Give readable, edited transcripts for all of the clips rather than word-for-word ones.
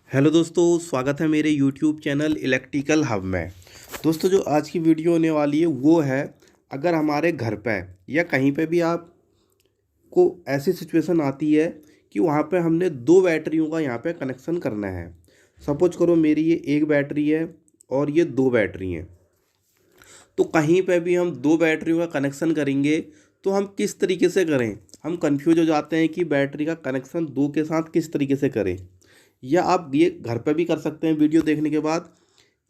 Hello दोस्तों, स्वागत है मेरे यूट्यूब चैनल इलेक्ट्रिकल हब में। दोस्तों, जो आज की वीडियो होने वाली है वो है, अगर हमारे घर पे या कहीं पे भी आपको ऐसी सिचुएशन आती है कि वहाँ पे हमने दो बैटरियों का यहाँ पे कनेक्शन करना है। सपोज करो मेरी ये एक बैटरी है और ये दो बैटरी हैं। तो कहीं पे भी हम दो बैटरियों का कनेक्शन करेंगे तो हम किस तरीके से करें, हम कंफ्यूज हो जाते हैं कि बैटरी का कनेक्शन दो के साथ किस तरीके से करें। या आप ये घर पे भी कर सकते हैं वीडियो देखने के बाद,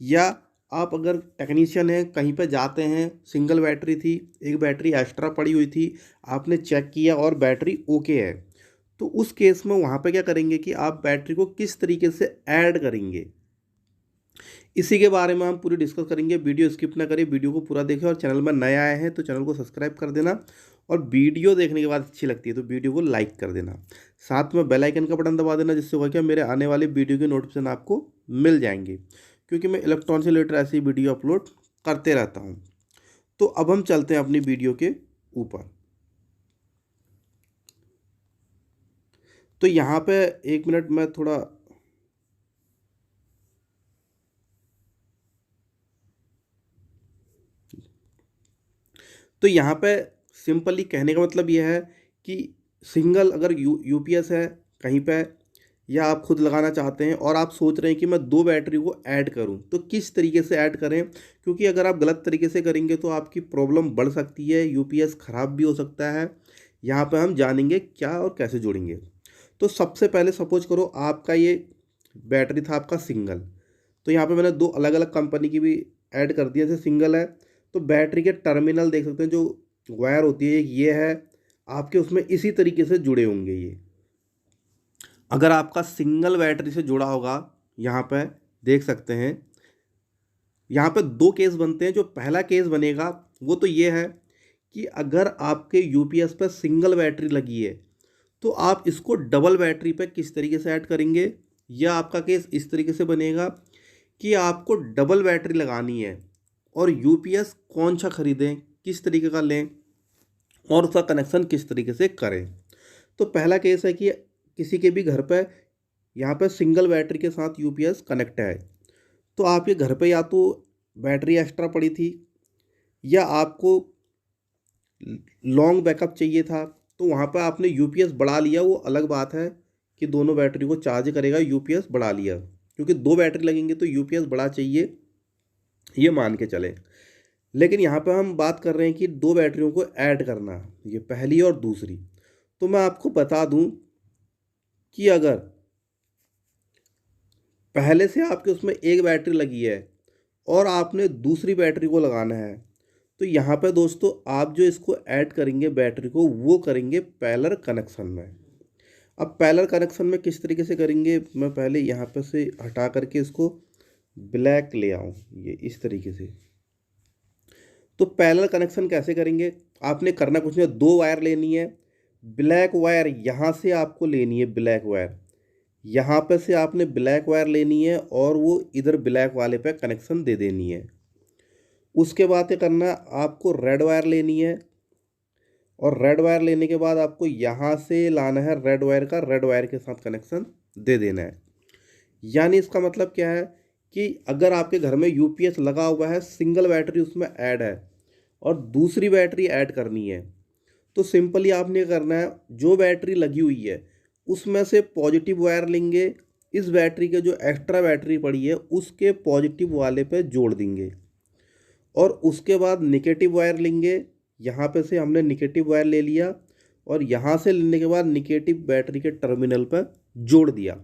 या आप अगर टेक्नीशियन हैं कहीं पे जाते हैं, सिंगल बैटरी थी, एक बैटरी एक्स्ट्रा पड़ी हुई थी, आपने चेक किया और बैटरी ओके है, तो उस केस में वहाँ पे क्या करेंगे कि आप बैटरी को किस तरीके से ऐड करेंगे, इसी के बारे में हम पूरी डिस्कस करेंगे। वीडियो स्किप ना करें, वीडियो को पूरा देखें और चैनल में नए आए हैं तो चैनल को सब्सक्राइब कर देना। और वीडियो देखने के बाद अच्छी लगती है तो वीडियो को लाइक कर देना, साथ में बेल आइकन का बटन दबा देना, जिससे होगा क्या, मेरे आने वाली वीडियो के नोटिफिकेशन आपको मिल जाएंगे, क्योंकि मैं इलेक्ट्रॉन से रिलेटेड ऐसी वीडियो अपलोड करते रहता हूँ। तो अब हम चलते हैं अपनी वीडियो के ऊपर। तो यहाँ पे एक मिनट मैं थोड़ा, तो यहाँ पे सिंपली कहने का मतलब यह है कि सिंगल अगर यूपीएस है कहीं पे, या आप खुद लगाना चाहते हैं और आप सोच रहे हैं कि मैं दो बैटरी को ऐड करूं, तो किस तरीके से ऐड करें, क्योंकि अगर आप गलत तरीके से करेंगे तो आपकी प्रॉब्लम बढ़ सकती है, यूपीएस ख़राब भी हो सकता है। यहाँ पे हम जानेंगे क्या और कैसे जोड़ेंगे। तो सबसे पहले सपोज करो आपका ये बैटरी था आपका सिंगल, तो यहाँ पे मैंने दो अलग अलग कंपनी की भी ऐड कर दी है। जैसे सिंगल है तो बैटरी के टर्मिनल देख सकते हैं, जो वायर होती है एक ये है, आपके उसमें इसी तरीके से जुड़े होंगे ये। अगर आपका सिंगल बैटरी से जुड़ा होगा, यहाँ पे देख सकते हैं, यहाँ पे दो केस बनते हैं। जो पहला केस बनेगा वो तो ये है कि अगर आपके यूपीएस पर सिंगल बैटरी लगी है तो आप इसको डबल बैटरी पे किस तरीके से ऐड करेंगे। या आपका केस इस तरीके से बनेगा कि आपको डबल बैटरी लगानी है और यूपीएस कौन सा खरीदें, किस तरीके का लें और उसका कनेक्शन किस तरीके से करें। तो पहला केस है कि किसी के भी घर पर यहाँ पर सिंगल बैटरी के साथ यूपीएस कनेक्ट है, तो आपके घर पे या तो बैटरी एक्स्ट्रा पड़ी थी या आपको लॉन्ग बैकअप चाहिए था, तो वहाँ पर आपने यूपीएस बढ़ा लिया। वो अलग बात है कि दोनों बैटरी को चार्ज करेगा, यूपीएस बढ़ा लिया, क्योंकि दो बैटरी लगेंगे तो यूपीएस बढ़ा चाहिए, ये मान के चले। लेकिन यहाँ पे हम बात कर रहे हैं कि दो बैटरियों को ऐड करना, ये पहली और दूसरी। तो मैं आपको बता दूं कि अगर पहले से आपके उसमें एक बैटरी लगी है और आपने दूसरी बैटरी को लगाना है, तो यहाँ पे दोस्तों आप जो इसको ऐड करेंगे बैटरी को, वो करेंगे पैरेलल कनेक्शन में। अब पैरेलल कनेक्शन में किस तरीके से करेंगे, मैं पहले यहाँ पे से हटा करके इसको ब्लैक ले आऊँ, ये इस तरीके से। तो पैरेलल कनेक्शन कैसे करेंगे, आपने करना कुछ नहीं, दो वायर लेनी है। ब्लैक वायर यहाँ से आपको लेनी है, ब्लैक वायर यहाँ पे से आपने ब्लैक वायर लेनी है और वो इधर ब्लैक वाले पे कनेक्शन दे देनी है। उसके बाद क्या करना है, आपको रेड वायर लेनी है और रेड वायर लेने के बाद आपको यहाँ से लाना है रेड वायर का, रेड वायर के साथ कनेक्शन दे देना है। यानी इसका मतलब क्या है कि अगर आपके घर में यूपीएस लगा हुआ है, सिंगल बैटरी उसमें ऐड है और दूसरी बैटरी ऐड करनी है, तो सिंपली आपने करना है, जो बैटरी लगी हुई है उसमें से पॉजिटिव वायर लेंगे, इस बैटरी के जो एक्स्ट्रा बैटरी पड़ी है उसके पॉजिटिव वाले पे जोड़ देंगे, और उसके बाद निगेटिव वायर लेंगे। यहाँ पे से हमने निगेटिव वायर ले लिया और यहाँ से लेने के बाद निगेटिव बैटरी के टर्मिनल पर जोड़ दिया।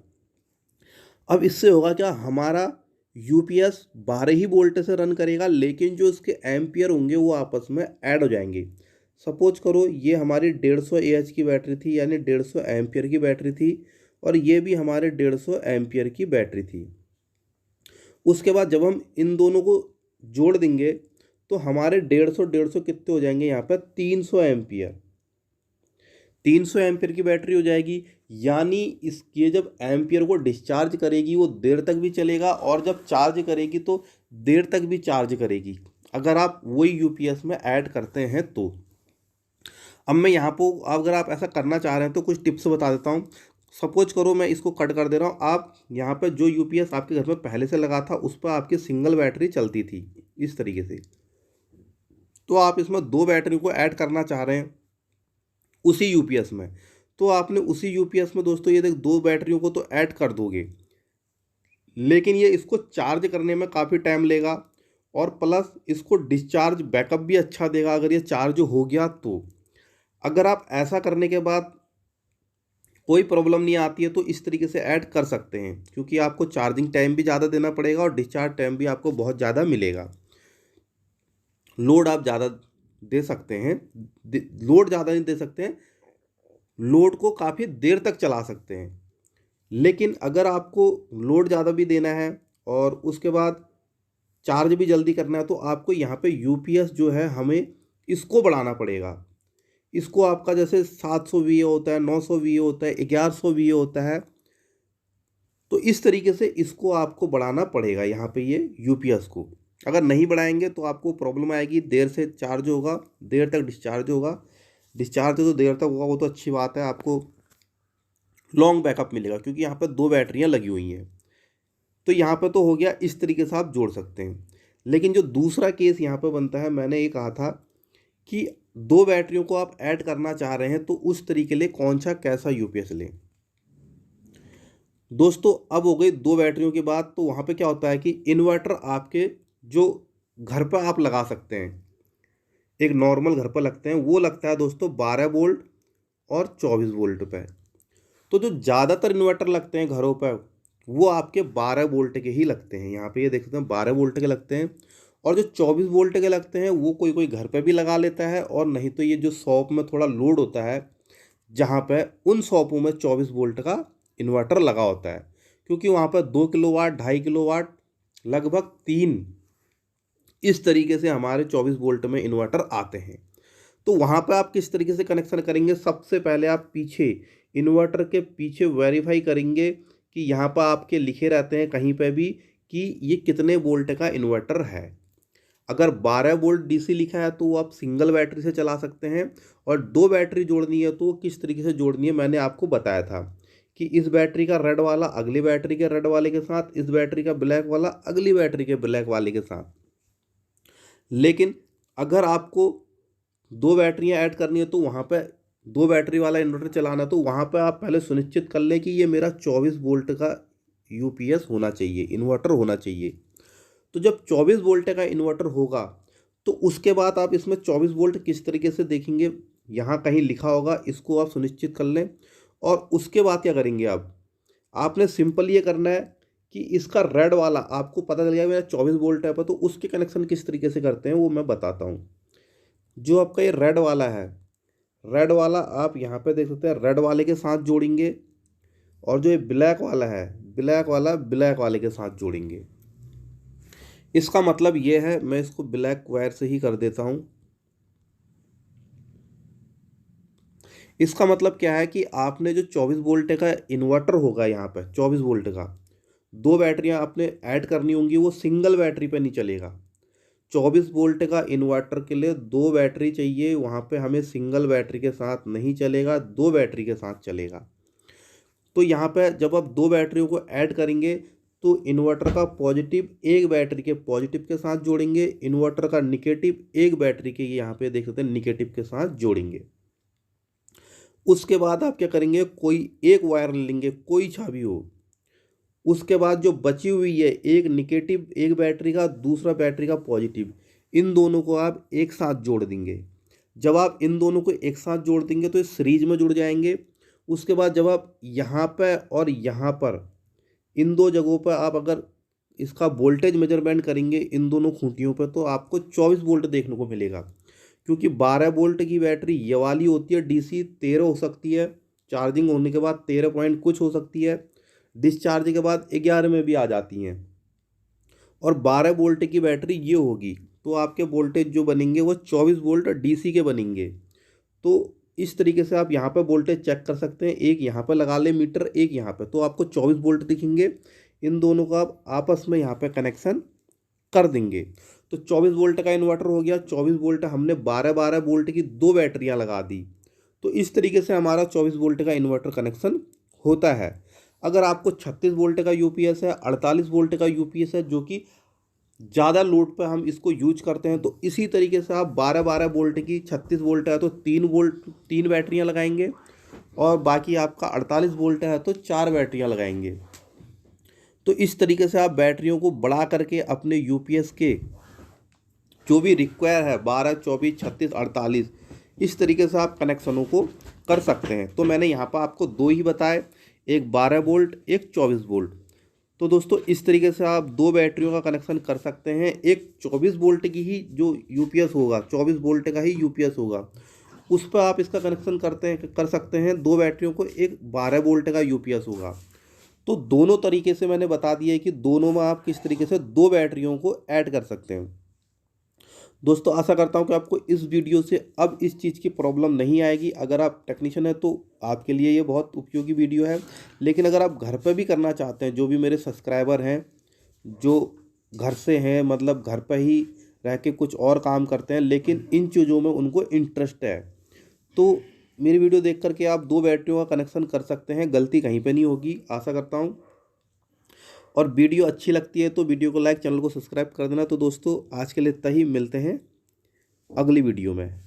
अब इससे होगा क्या, हमारा यूपीएस 12 ही वोल्ट से रन करेगा, लेकिन जो इसके एम्पियर होंगे वो आपस में ऐड हो जाएंगे। सपोज करो ये हमारी 150 एएच की बैटरी थी, यानी 150 एम्पियर की बैटरी थी, और ये भी हमारे 150 एम्पियर की बैटरी थी। उसके बाद जब हम इन दोनों को जोड़ देंगे तो हमारे 150 कितने हो जाएंगे, यहाँ पर 300 एम्पियर, 300 एम्पियर की बैटरी हो जाएगी। यानी इस ये जब एम्पियर को डिस्चार्ज करेगी वो देर तक भी चलेगा, और जब चार्ज करेगी तो देर तक भी चार्ज करेगी, अगर आप वही यूपीएस में ऐड करते हैं तो। अब मैं यहाँ पर, अगर आप ऐसा करना चाह रहे हैं तो कुछ टिप्स बता देता हूँ। सपोज करो मैं इसको कट कर दे रहा हूँ, आप यहाँ पे जो यूपीएस आपके घर में पहले से लगा था उस पर आपकी सिंगल बैटरी चलती थी इस तरीके से, तो आप इसमें दो बैटरी को ऐड करना चाह रहे हैं उसी यूपीएस में, तो आपने उसी यूपीएस में दोस्तों ये देख दो बैटरियों को तो ऐड कर दोगे, लेकिन ये इसको चार्ज करने में काफ़ी टाइम लेगा और प्लस इसको डिस्चार्ज बैकअप भी अच्छा देगा अगर ये चार्ज हो गया तो। अगर आप ऐसा करने के बाद कोई प्रॉब्लम नहीं आती है तो इस तरीके से ऐड कर सकते हैं, क्योंकि आपको चार्जिंग टाइम भी ज़्यादा देना पड़ेगा और डिस्चार्ज टाइम भी आपको बहुत ज़्यादा मिलेगा। लोड आप ज़्यादा दे सकते हैं, लोड ज़्यादा नहीं दे सकते हैं, लोड को काफ़ी देर तक चला सकते हैं। लेकिन अगर आपको लोड ज़्यादा भी देना है और उसके बाद चार्ज भी जल्दी करना है तो आपको यहाँ पे यूपीएस जो है हमें इसको बढ़ाना पड़ेगा। इसको आपका जैसे 700 वी होता है, 900 वी होता है, 1100 वी होता है, तो इस तरीके से इसको आपको बढ़ाना पड़ेगा यहाँ पे ये यूपीएस को। अगर नहीं बढ़ाएंगे तो आपको प्रॉब्लम आएगी, देर से चार्ज होगा, देर तक डिस्चार्ज होगा। डिस्चार्ज तो देर तक होगा वो तो अच्छी बात है, आपको लॉन्ग बैकअप मिलेगा क्योंकि यहाँ पर दो बैटरियाँ लगी हुई हैं। तो यहाँ पर तो हो गया, इस तरीके से आप जोड़ सकते हैं। लेकिन जो दूसरा केस यहाँ पर बनता है, मैंने ये कहा था कि दो बैटरियों को आप ऐड करना चाह रहे हैं तो उस तरीके के लिए कौन सा कैसा यूपीएस लें। दोस्तों अब हो गई दो बैटरियों की बात, तो वहाँ पे क्या होता है कि इन्वर्टर आपके जो घर पर आप लगा सकते हैं, एक नॉर्मल घर पर लगते हैं, वो लगता है दोस्तों 12 वोल्ट और 24 वोल्ट पे। तो जो ज़्यादातर इन्वर्टर लगते हैं घरों पर वो आपके 12 वोल्ट के ही लगते हैं। यहाँ पे ये देख सकते हैं 12 वोल्ट के लगते हैं, और जो 24 वोल्ट के लगते हैं वो कोई कोई घर पे भी लगा लेता है, और नहीं तो ये जो शॉप में थोड़ा लोड होता है जहाँ पे उन शॉपों में 24 वोल्ट का इन्वर्टर लगा होता है, क्योंकि वहाँ पर 2 किलोवाट, 2.5 किलोवाट, लगभग 3 इस तरीके से हमारे 24 वोल्ट में इन्वर्टर आते हैं। तो वहाँ पर आप किस तरीके से कनेक्शन करेंगे, सबसे पहले आप पीछे इन्वर्टर के पीछे वेरीफाई करेंगे कि यहाँ पर आपके लिखे रहते हैं कहीं पे भी कि ये कितने वोल्ट का इन्वर्टर है। अगर 12 वोल्ट डीसी लिखा है तो आप सिंगल बैटरी से चला सकते हैं, और दो बैटरी जोड़नी है तो किस तरीके से जोड़नी है मैंने आपको बताया था कि इस बैटरी का रेड वाला अगली बैटरी के रेड वाले के साथ, इस बैटरी का ब्लैक वाला अगली बैटरी के ब्लैक वाले के साथ। लेकिन अगर आपको दो बैटरियां ऐड करनी है तो वहाँ पे दो बैटरी वाला इन्वर्टर चलाना है, तो वहाँ पे आप पहले सुनिश्चित कर लें कि ये मेरा 24 वोल्ट का यूपीएस होना चाहिए, इन्वर्टर होना चाहिए। तो जब 24 वोल्ट का इन्वर्टर होगा तो उसके बाद आप इसमें 24 वोल्ट किस तरीके से देखेंगे, यहाँ कहीं लिखा होगा, इसको आप सुनिश्चित कर लें। और उसके बाद क्या करेंगे, आपने सिंपल ये करना है कि इसका रेड वाला आपको पता चल गया मेरा 24 वोल्ट है, पर तो उसके कनेक्शन किस तरीके से करते हैं वो मैं बताता हूँ। जो आपका ये रेड वाला है, रेड वाला आप यहाँ पे देख सकते हैं रेड वाले के साथ जोड़ेंगे, और जो ये ब्लैक वाला है, ब्लैक वाला ब्लैक वाले के साथ जोड़ेंगे। इसका मतलब ये है, मैं इसको ब्लैक वायर से ही कर देता हूँ। इसका मतलब क्या है कि आपने जो 24 वोल्ट का इन्वर्टर होगा, यहाँ पे 24 वोल्ट का दो बैटरियाँ आपने ऐड करनी होंगी, वो सिंगल बैटरी पे नहीं चलेगा। 24 वोल्ट का इन्वर्टर के लिए दो बैटरी चाहिए, वहाँ पे हमें सिंगल बैटरी के साथ नहीं चलेगा, दो बैटरी के साथ चलेगा। तो यहाँ पे जब आप दो बैटरियों को ऐड करेंगे तो इन्वर्टर का पॉजिटिव एक बैटरी के पॉजिटिव के साथ जोड़ेंगे, इन्वर्टर का निगेटिव एक बैटरी के यहाँ पे देख सकते हैं निगेटिव के साथ जोड़ेंगे। उसके बाद आप क्या करेंगे, कोई एक वायर लेंगे, कोई सा भी हो। उसके बाद जो बची हुई है, एक निगेटिव एक बैटरी का, दूसरा बैटरी का पॉजिटिव, इन दोनों को आप एक साथ जोड़ देंगे। जब आप इन दोनों को एक साथ जोड़ देंगे तो ये सीरीज में जुड़ जाएंगे। उसके बाद जब आप यहाँ पर और यहाँ पर इन दो जगहों पर आप अगर इसका वोल्टेज मेजरमेंट करेंगे इन दोनों खूंटियों पर, तो आपको 24 वोल्ट देखने को मिलेगा, क्योंकि 12 वोल्ट की बैटरी ये वाली होती है, डीसी 13 हो सकती है, चार्जिंग होने के बाद 13 पॉइंट कुछ हो सकती है, डिस्चार्ज के बाद 11 में भी आ जाती हैं, और 12 वोल्ट की बैटरी ये होगी, तो आपके वोल्टेज जो बनेंगे वो 24 वोल्ट डीसी के बनेंगे। तो इस तरीके से आप यहाँ पे वोल्टेज चेक कर सकते हैं, एक यहाँ पे लगा ले मीटर, एक यहाँ पे, तो आपको 24 वोल्ट दिखेंगे। इन दोनों का आप आपस में यहाँ पे कनेक्शन कर देंगे। तो 24 वोल्ट का इन्वर्टर हो गया, 24 वोल्ट हमने 12 वोल्ट की दो बैटरियाँ लगा दी। तो इस तरीके से हमारा 24 वोल्ट का इन्वर्टर कनेक्शन होता है। अगर आपको 36 वोल्ट का यूपीएस है, 48 वोल्ट का यूपीएस है, जो कि ज़्यादा लोड पर हम इसको यूज करते हैं, तो इसी तरीके से आप 12-12 वोल्ट की 36 वोल्ट है तो 3 बैटरियां लगाएंगे, और बाकी आपका 48 वोल्ट है तो 4 बैटरियां लगाएंगे। तो इस तरीके से आप बैटरियों को बढ़ा करके अपने यूपीएस के जो भी रिक्वायर है 12, 24, 36, 48, इस तरीके से आप कनेक्शनों को कर सकते हैं। तो मैंने यहाँ पर आपको दो ही बताए, एक 12 वोल्ट, एक 24 वोल्ट। तो दोस्तों इस तरीके से आप दो बैटरियों का कनेक्शन कर सकते हैं। एक 24 वोल्ट की ही जो यूपीएस होगा, 24 वोल्ट का ही यूपीएस होगा, उस पर आप इसका कनेक्शन कर सकते हैं। दो बैटरियों को एक 12 वोल्ट का यूपीएस होगा। तो दोनों तरीके से मैंने बता दिया है कि दोनों में आप किस तरीके से दो बैटरियों को ऐड कर सकते हैं। दोस्तों आशा करता हूं कि आपको इस वीडियो से अब इस चीज़ की प्रॉब्लम नहीं आएगी। अगर आप टेक्नीशियन हैं तो आपके लिए ये बहुत उपयोगी वीडियो है, लेकिन अगर आप घर पे भी करना चाहते हैं, जो भी मेरे सब्सक्राइबर हैं जो घर से हैं, मतलब घर पर ही रह के कुछ और काम करते हैं, लेकिन इन चीज़ों में उनको इंटरेस्ट है, तो मेरी वीडियो देख करके आप दो बैटरियों का कनेक्शन कर सकते हैं। गलती कहीं पे नहीं होगी, आशा करता हूँ। और वीडियो अच्छी लगती है तो वीडियो को लाइक, चैनल को सब्सक्राइब कर देना। तो दोस्तों आज के लिए इतना ही, मिलते हैं अगली वीडियो में।